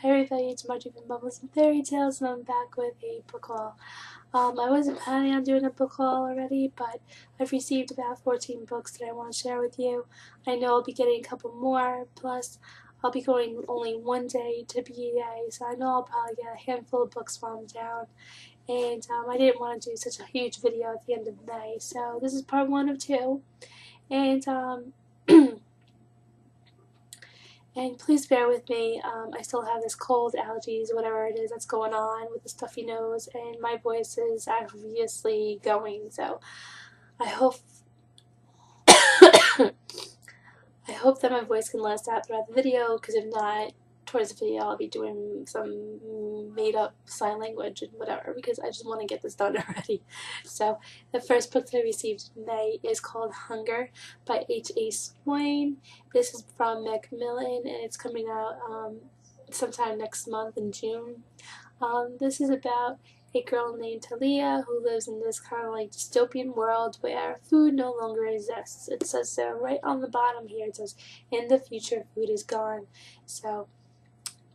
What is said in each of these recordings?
Hi everybody, it's Marjorie from Bubbles and Fairy Tales, and I'm back with a book haul. I wasn't planning on doing a book haul already, but I've received about 14 books that I want to share with you. I know I'll be getting a couple more, plus I'll be going only one day to BEA, so I know I'll probably get a handful of books while I'm down. And I didn't want to do such a huge video at the end of May, so this is part 1 of 2. And And please bear with me, I still have this cold, allergies, whatever it is that's going on with the stuffy nose, and my voice is obviously going, so I hope I hope that my voice can last out throughout the video, because if not, towards the video I'll be doing some made-up sign language and whatever, because I just want to get this done already. So the first book that I received in May is called Hunger by H.A. Swain. This is from Macmillan, and it's coming out sometime next month in June. This is about a girl named Talia who lives in this kind of like dystopian world where food no longer exists. It says so right on the bottom here. It says, in the future, food is gone. So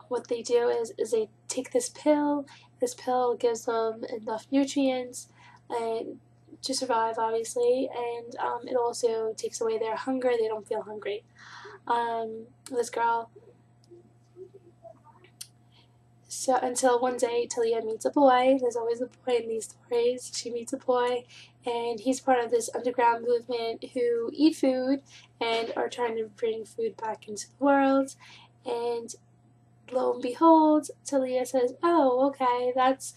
what they do is they take this pill. This pill gives them enough nutrients and to survive, obviously, and it also takes away their hunger. They don't feel hungry. This girl, so until one day Talia meets a boy. There's always a boy in these stories. She meets a boy, and he's part of this underground movement who eat food and are trying to bring food back into the world. And lo and behold, Talia says, oh, okay, that's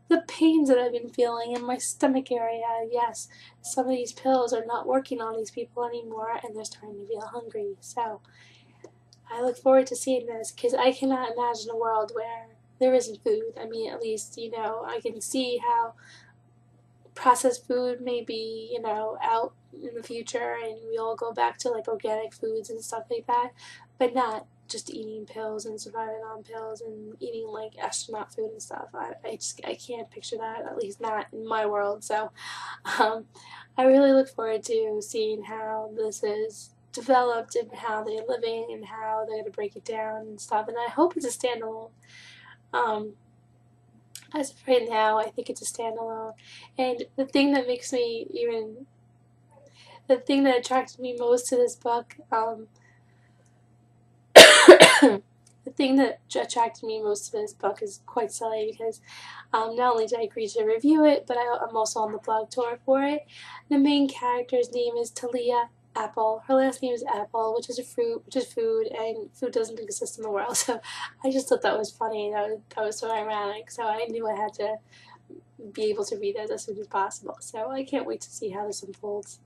the pains that I've been feeling in my stomach area. Yes, some of these pills are not working on these people anymore, and they're starting to feel hungry. So I look forward to seeing this, because I cannot imagine a world where there isn't food. I mean, at least, I can see how processed food may be, out in the future, and we all go back to like organic foods and stuff like that, but not just eating pills and surviving on pills and eating like astronaut food and stuff. I can't picture that, at least not in my world. So I really look forward to seeing how this is developed and how they're living and how they're going to break it down and stuff, and I hope it's a standalone. As of right now, I think it's a standalone, and the thing that attracted me most to this book, the thing that attracted me most to this book is quite silly, because not only did I agree to review it, but I'm also on the blog tour for it. The main character's name is Talia Apple. Her last name is Apple, which is a fruit, which is food, and food doesn't exist in the world. So I just thought that was funny. That was so ironic. So I knew I had to be able to read it as soon as possible. So I can't wait to see how this unfolds.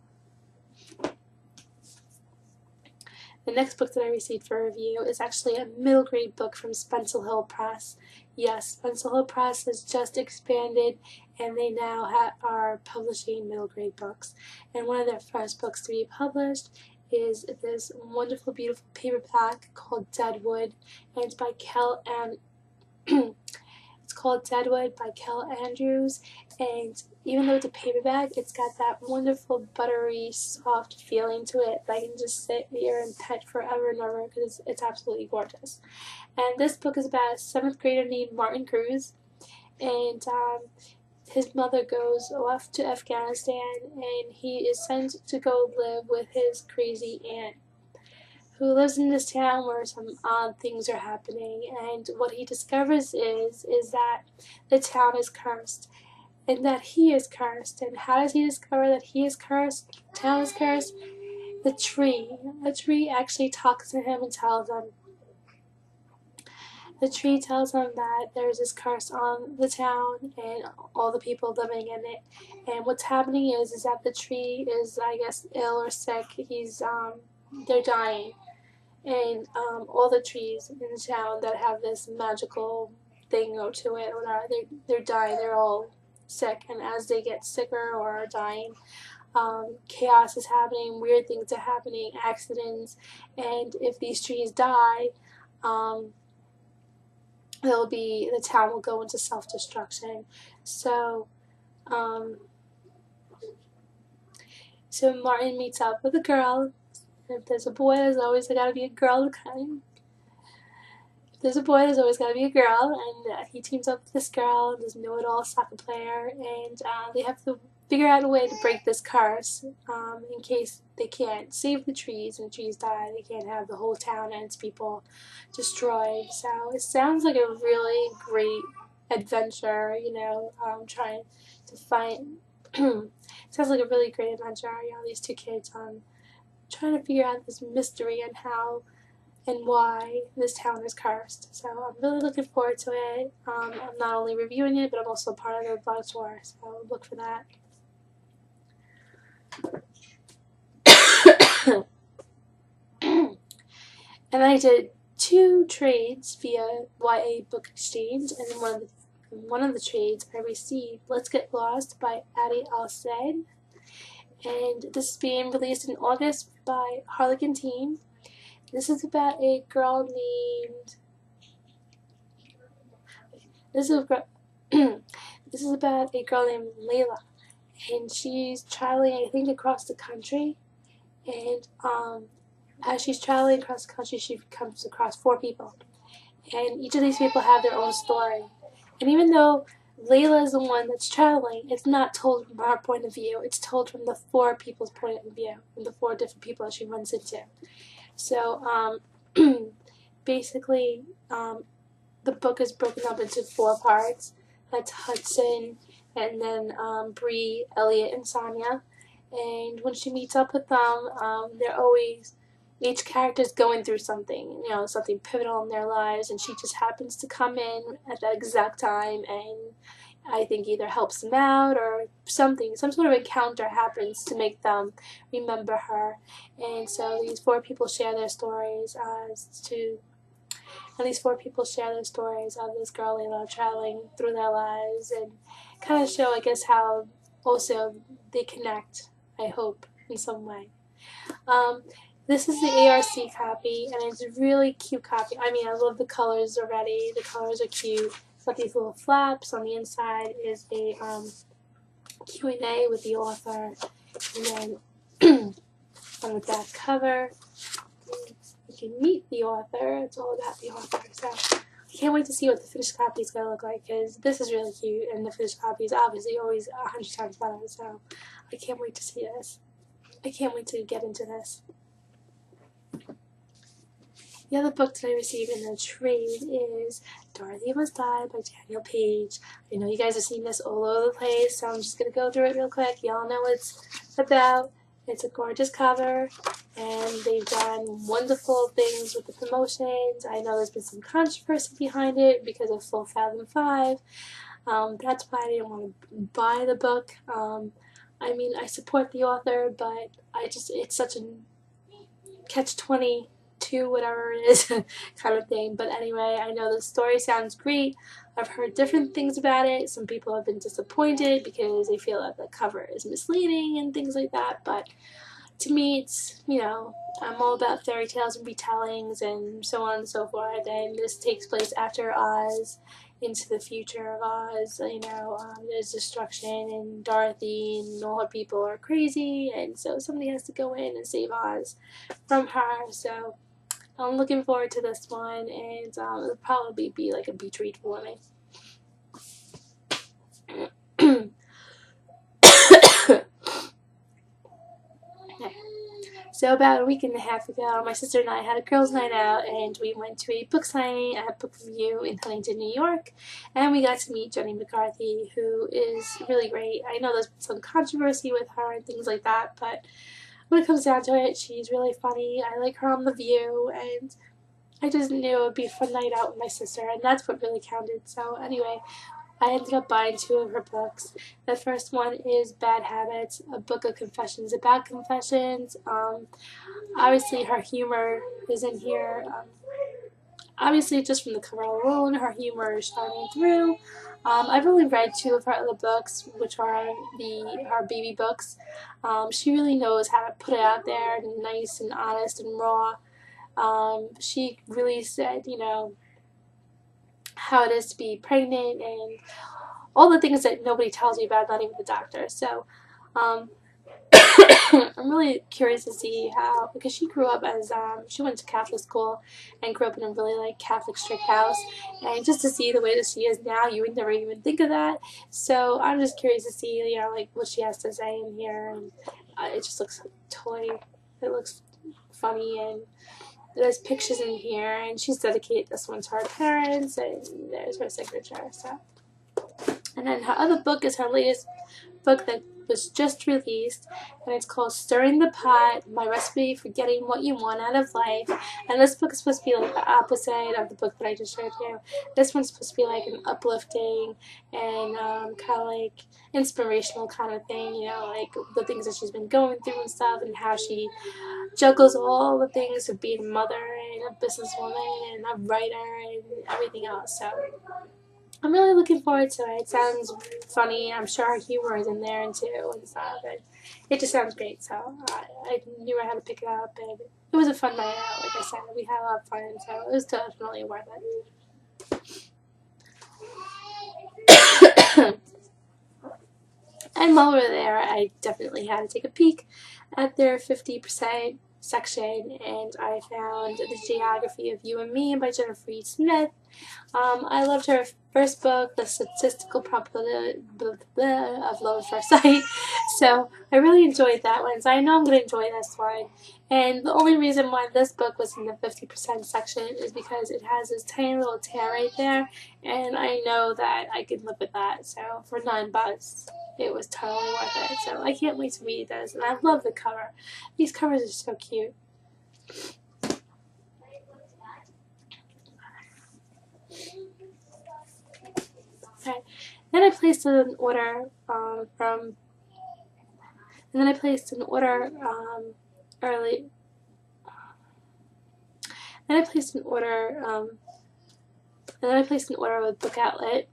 The next book that I received for review is actually a middle grade book from Spencil Hill Press. Yes, Spencil Hill Press has just expanded, and they now are publishing middle grade books. And one of their first books to be published is this wonderful, beautiful paperback called Deadwood, and it's by It's called Deadwood by Kel Andrews, and even though it's a paperback, it's got that wonderful, buttery, soft feeling to it that I can just sit here and pet forever and ever, because it's absolutely gorgeous. And this book is about a 7th grader named Martin Cruz, and his mother goes off to Afghanistan, and he is sent to go live with his crazy aunt, who lives in this town where some odd things are happening. And what he discovers is that the town is cursed, and that he is cursed. And how does he discover that he is cursed, the town is cursed? A tree actually talks to him and tells him. The tree tells him that there's this curse on the town and all the people living in it. And what's happening is that the tree is, I guess, ill or sick. They're dying. And all the trees in the town that have this magical thing to it, or whatever, they're dying. They're all sick, and as they get sicker or are dying, chaos is happening, weird things are happening, accidents, and if these trees die, the town will go into self-destruction. So Martin meets up with a girl. If there's a boy, there's always got to be a girl. there's a boy, there's always got to be a girl, and he teams up with this girl, this know-it-all soccer player, and they have to figure out a way to break this curse in case they can't save the trees and the trees die. They can't have the whole town and its people destroyed. So it sounds like a really great adventure, you know, trying to find. Sounds like a really great adventure. You know, these two kids trying to figure out this mystery and how and why this town is cursed. So I'm really looking forward to it. I'm not only reviewing it, but I'm also part of the blog tour, so look for that. And I did 2 trades via YA Book Exchange, and in one of the trades I received Let's Get Lost by Addie Al-Said, and this is being released in August by Harlequin Team. This is about a girl named. This is about a girl named Layla, and she's traveling, I think, across the country. And as she's traveling across the country, she comes across 4 people, and each of these people have their own story. And even though Layla is the one that's traveling, it's not told from her point of view. It's told from the 4 people's point of view, from the 4 different people that she runs into. So, basically, the book is broken up into 4 parts. That's Hudson, and then Bree, Elliot, and Sonia. And when she meets up with them, they're always, each character's going through something, you know, something pivotal in their lives, and she just happens to come in at that exact time, and I think either helps them out or some sort of encounter happens to make them remember her. And so these 4 people share their stories of this girl Layla traveling through their lives, and kind of show, I guess, how also they connect, I hope, in some way. This is the ARC copy, and it's a really cute copy. I mean, I love the colors already. The colors are cute. It's got these little flaps. On the inside is a Q&A with the author, and then on the back cover, you can meet the author. It's all about the author. So I can't wait to see what the finished copy is going to look like, because this is really cute, and the finished copy is obviously always 100 times better. So I can't wait to see this. I can't wait to get into this. The other book that I received in the trade is Dorothy Was Died by Daniel Page. I know you guys have seen this all over the place, so I'm just going to go through it real quick. Y'all know what it's about. It's a gorgeous cover, and they've done wonderful things with the promotions. I know there's been some controversy behind it because of Full Fathom 5. That's why I didn't want to buy the book. I mean, I support the author, but it's such a catch-22, whatever it is, kind of thing. But anyway, I know the story sounds great. I've heard different things about it. Some people have been disappointed because they feel that the cover is misleading and things like that. But to me, it's, you know, I'm all about fairy tales and retellings and so on and so forth. And this takes place after Oz, into the future of Oz. You know, there's destruction, and Dorothy and all her people are crazy, and so somebody has to go in and save Oz from her. So I'm looking forward to this one, and it'll probably be like a beach read for me. So about a week and a half ago, my sister and I had a girls' night out, and we went to a book signing at a book review in Huntington, New York, and we got to meet Jenny McCarthy, who is really great. I know there's some controversy with her and things like that, but when it comes down to it, she's really funny. I like her on The View, and I just knew it would be a fun night out with my sister, and that's what really counted. So anyway, I ended up buying 2 of her books. The first one is Bad Habits, a book of confessions about confessions. Obviously her humor is in here. Obviously just from the cover alone, her humor is shining through. I've only read 2 of her other books, which are her baby books. She really knows how to put it out there, nice and honest and raw. She really said, you know, how it is to be pregnant and all the things that nobody tells you about, not even the doctor. So I'm really curious to see how, because she grew up as, she went to Catholic school and grew up in a really, like, Catholic strict house, and just to see the way that she is now, you would never even think of that. So I'm just curious to see, you know, like, what she has to say in here, and it just looks toy. It looks funny, and there's pictures in here, and she's dedicated this one to her parents, and there's her signature. So, and then her other book is her latest book that was just released, and it's called Stirring the Pot, My Recipe for Getting What You Want Out of Life. And this book is supposed to be like the opposite of the book that I just showed you. This one's supposed to be like an uplifting and kind of like inspirational kind of thing, you know, like the things that she's been going through and stuff, and how she juggles all the things of being a mother and a businesswoman and a writer and everything else. So I'm really looking forward to it. It sounds funny. I'm sure our humor is in there too and stuff. And it just sounds great. So I knew I had to pick it up, and it was a fun night out. Like I said, we had a lot of fun, so it was definitely worth it. And while we were there, I definitely had to take a peek at their 50% section, and I found The Geography of You and Me by Jennifer E. Smith. I loved her first book, The Statistical Probability of Love at First Sight, so I really enjoyed that one, so I know I'm going to enjoy this one. And the only reason why this book was in the 50% section is because it has this tiny little tear right there, and I know that I could live with that, so for $9, it was totally worth it. So I can't wait to read this, and I love the cover. These covers are so cute. Okay. Then I placed an order early. Then I placed an order. And then I placed an order with Book Outlet.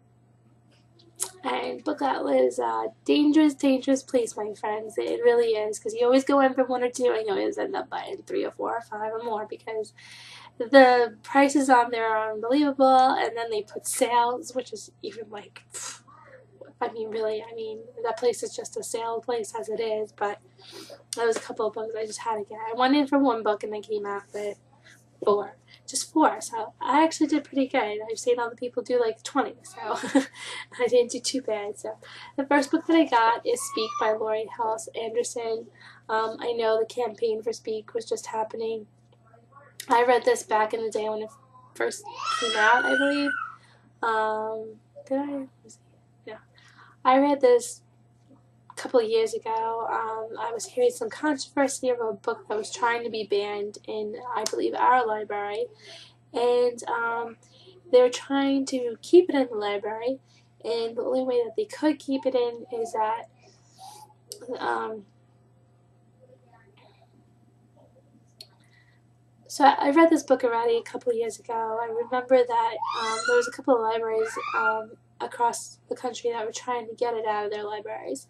And Book Outlet is a dangerous, dangerous place, my friends. It really is, because you always go in for one or two, and you always end up buying 3 or 4 or 5 or more, because the prices on there are unbelievable, and then they put sales, which is even like, I mean, really, I mean, that place is just a sale place as it is, but there was a couple of books I just had to get. I went in for 1 book and then came out with 4. Just 4, so I actually did pretty good. I've seen other people do like 20, so I didn't do too bad. So the first book that I got is Speak by Laurie Halse Anderson. I know the campaign for Speak was just happening. I read this back in the day when it first came out, I believe. Did I? Yeah. I read this a couple of years ago. I was hearing some controversy of a book that was trying to be banned in, I believe, our library. And they were trying to keep it in the library. And the only way that they could keep it in is that so I read this book already a couple of years ago. I remember that there was a couple of libraries across the country that were trying to get it out of their libraries,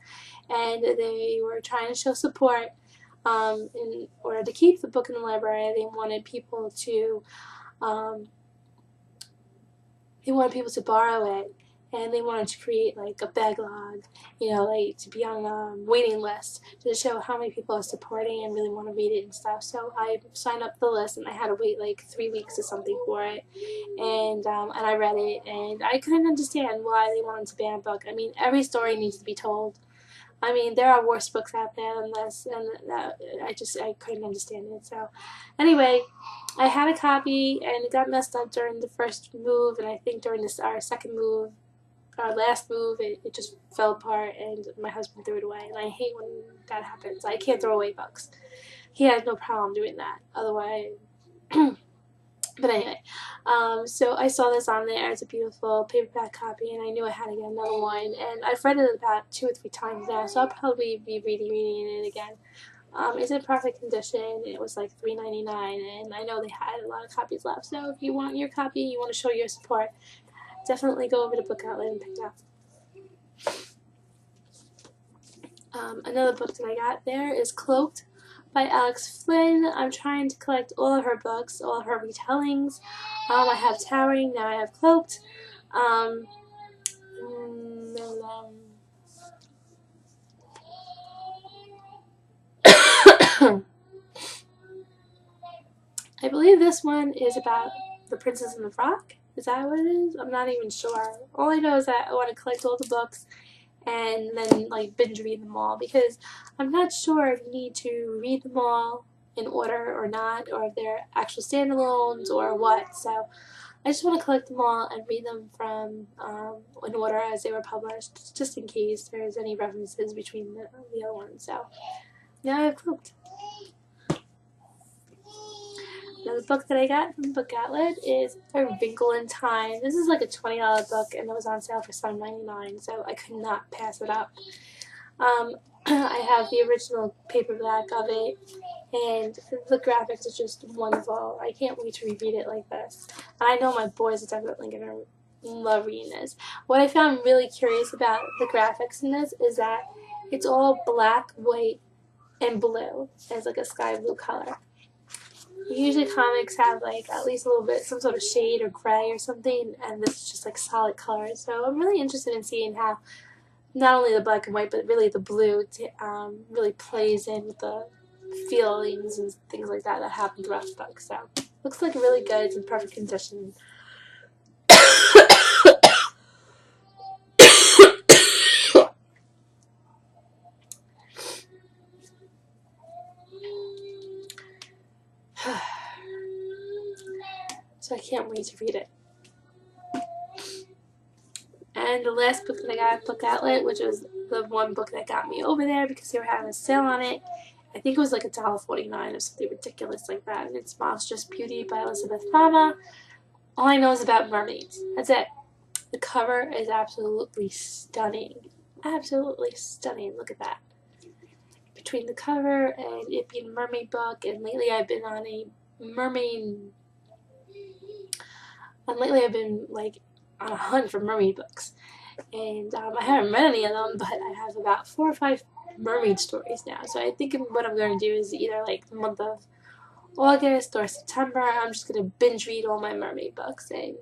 and they were trying to show support in order to keep the book in the library. They wanted people to borrow it, and they wanted to create like a backlog, you know, like to be on a waiting list to show how many people are supporting and really want to read it and stuff. So I signed up for the list, and I had to wait like 3 weeks or something for it, and I read it, and I couldn't understand why they wanted to ban a book. I mean, every story needs to be told. I mean, there are worse books out there than this, and I couldn't understand it. So, anyway, I had a copy, and it got messed up during the first move, and I think during our second move, our last move, it just fell apart, and my husband threw it away, and I hate when that happens. I can't throw away books. He had no problem doing that. Otherwise, but anyway, so I saw this on there. It's a beautiful paperback copy, and I knew I had to get another one. And I've read it about 2 or 3 times now, so I'll probably be reading it again. It's in perfect condition. It was like $3.99, and I know they had a lot of copies left. So if you want your copy, you want to show your support, definitely go over to Book Outlet and pick it up. Another book that I got there is Cloaked by Alex Flynn. I'm trying to collect all of her books, all of her retellings. I have Towering, now I have Cloaked. I believe this one is about the Princess and the Frog. Is that what it is? I'm not even sure. All I know is that I want to collect all the books and then like binge read them all, because I'm not sure if you need to read them all in order or not, or if they're actual standalones or what. So I just want to collect them all and read them from in order as they were published, just in case there's any references between the other ones. So now I have Cloaked. Another book that I got from Book Outlet is A Wrinkle and Time. This is like a $20 book, and it was on sale for $7.99, so I could not pass it up. I have the original paperback of it, and the graphics are just wonderful. I can't wait to reread it like this. And I know my boys are definitely going to love reading this. What I found really curious about the graphics in this is that it's all black, white, and blue. It's like a sky blue color. Usually comics have like at least a little bit, some sort of shade or gray or something, and this is just like solid colors. So I'm really interested in seeing how not only the black and white, but really the blue really plays in with the feelings and things like that happen throughout the book. So looks like really good. It's in perfect condition. So I can't wait to read it. And the last book that I got at Book Outlet, which was the one book that got me over there because they were having a sale on it. I think it was like $1.49 or something ridiculous like that. And it's Monstrous Beauty by Elizabeth Fama. All I know is about mermaids. That's it. The cover is absolutely stunning. Absolutely stunning. Look at that. Between the cover and it being a mermaid book, and lately I've been on a mermaid... lately I've been like on a hunt for mermaid books, and I haven't read any of them, but I have about 4 or 5 mermaid stories now. So I think what I'm going to do is either like the month of August or September, I'm just going to binge read all my mermaid books, and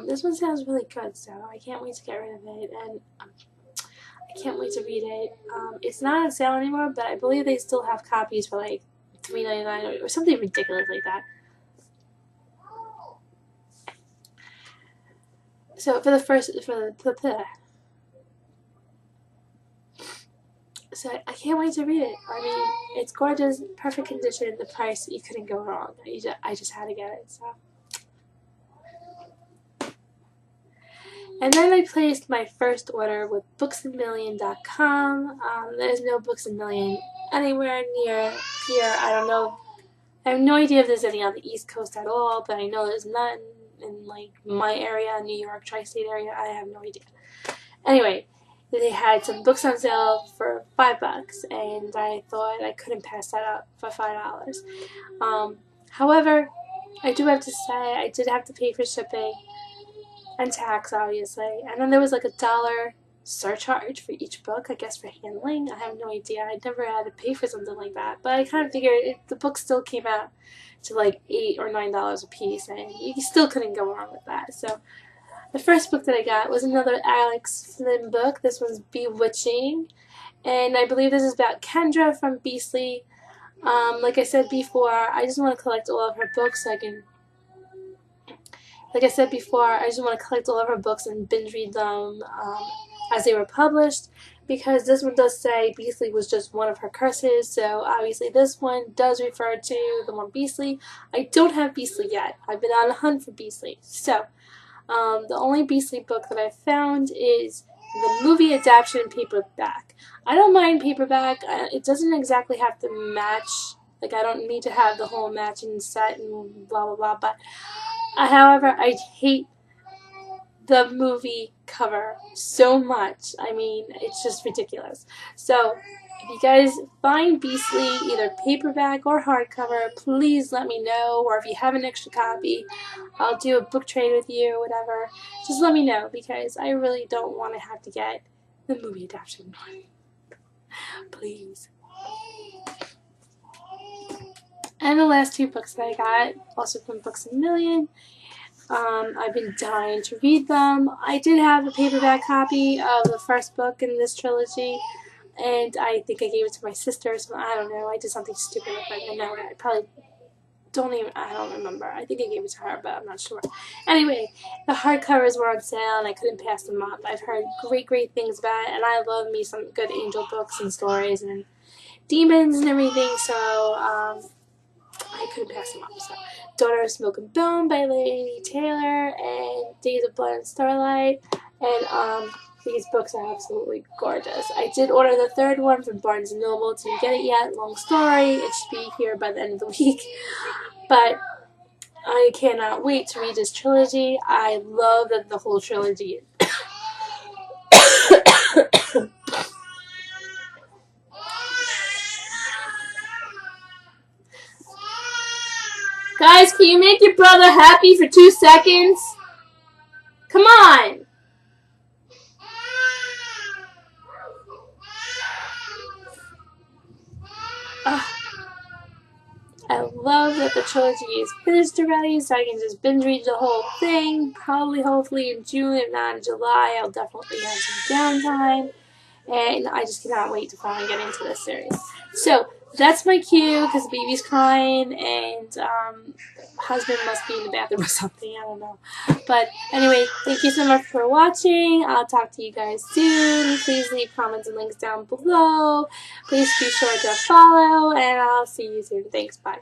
this one sounds really good, so I can't wait to get rid of it, and I can't wait to read it. It's not on sale anymore, but I believe they still have copies for like $3.99 or something ridiculous like that. So so I can't wait to read it. I mean, it's gorgeous, perfect condition, the price, you couldn't go wrong. I just had to get it. So. And then I placed my first order with booksamillion.com. There's no Books A Million anywhere near here. I don't know. I have no idea if there's any on the East Coast at all, but I know there's none in like my area, New York, tri-state area. I have no idea. Anyway, they had some books on sale for $5, and I thought I couldn't pass that up for $5. However, I do have to say I did have to pay for shipping and tax, obviously, and then there was like $1 surcharge for each book, I guess, for handling. I have no idea. I never had to pay for something like that, but I kind of figured the book still came out to like $8 or $9 a piece, and you still couldn't go wrong with that. So the first book that I got was another Alex Flynn book. This one's Bewitching, and I believe this is about Kendra from Beastly. Like I said before, I just want to collect all of her books so I can... Like I said before, I just want to collect all of her books and binge read them as they were published, because this one does say Beastly was just one of her curses, so obviously this one does refer to the one Beastly. I don't have Beastly yet. I've been on a hunt for Beastly. So, the only Beastly book that I've found is the movie adaptation paperback. I don't mind paperback. It doesn't exactly have to match. Like, I don't need to have the whole matching set and blah, blah, blah, but... however, I hate the movie cover so much. I mean, it's just ridiculous. So, if you guys find Beastly, either paperback or hardcover, please let me know. Or if you have an extra copy, I'll do a book trade with you, whatever. Just let me know, because I really don't want to have to get the movie adaptation one. Please. And the last 2 books that I got, also from Books A Million. I've been dying to read them. I did have a paperback copy of the first book in this trilogy, and I think I gave it to my sister, so I don't know. I did something stupid with it. No, I probably I don't remember. I think I gave it to her, but I'm not sure. Anyway, the hardcovers were on sale, and I couldn't pass them up. I've heard great things about it, and I love me some good angel books and stories and demons and everything, so I couldn't pass them up. So, Daughter of Smoke and Bone by Lady Taylor, and Days of Blood and Starlight, and these books are absolutely gorgeous. I did order the third one from Barnes & Noble. Didn't get it yet. Long story. It should be here by the end of the week. But I cannot wait to read this trilogy. I love that the whole trilogy Guys, can you make your brother happy for 2 seconds? Come on! I love that the trilogy is finished already, so I can just binge read the whole thing. Probably, hopefully in June, if not in July. I'll definitely have some downtime. And I just cannot wait to finally get into this series. So, that's my cue, because the baby's crying, and husband must be in the bathroom or something, I don't know. But anyway, thank you so much for watching. I'll talk to you guys soon. Please leave comments and links down below. Please be sure to follow, and I'll see you soon. Thanks, bye.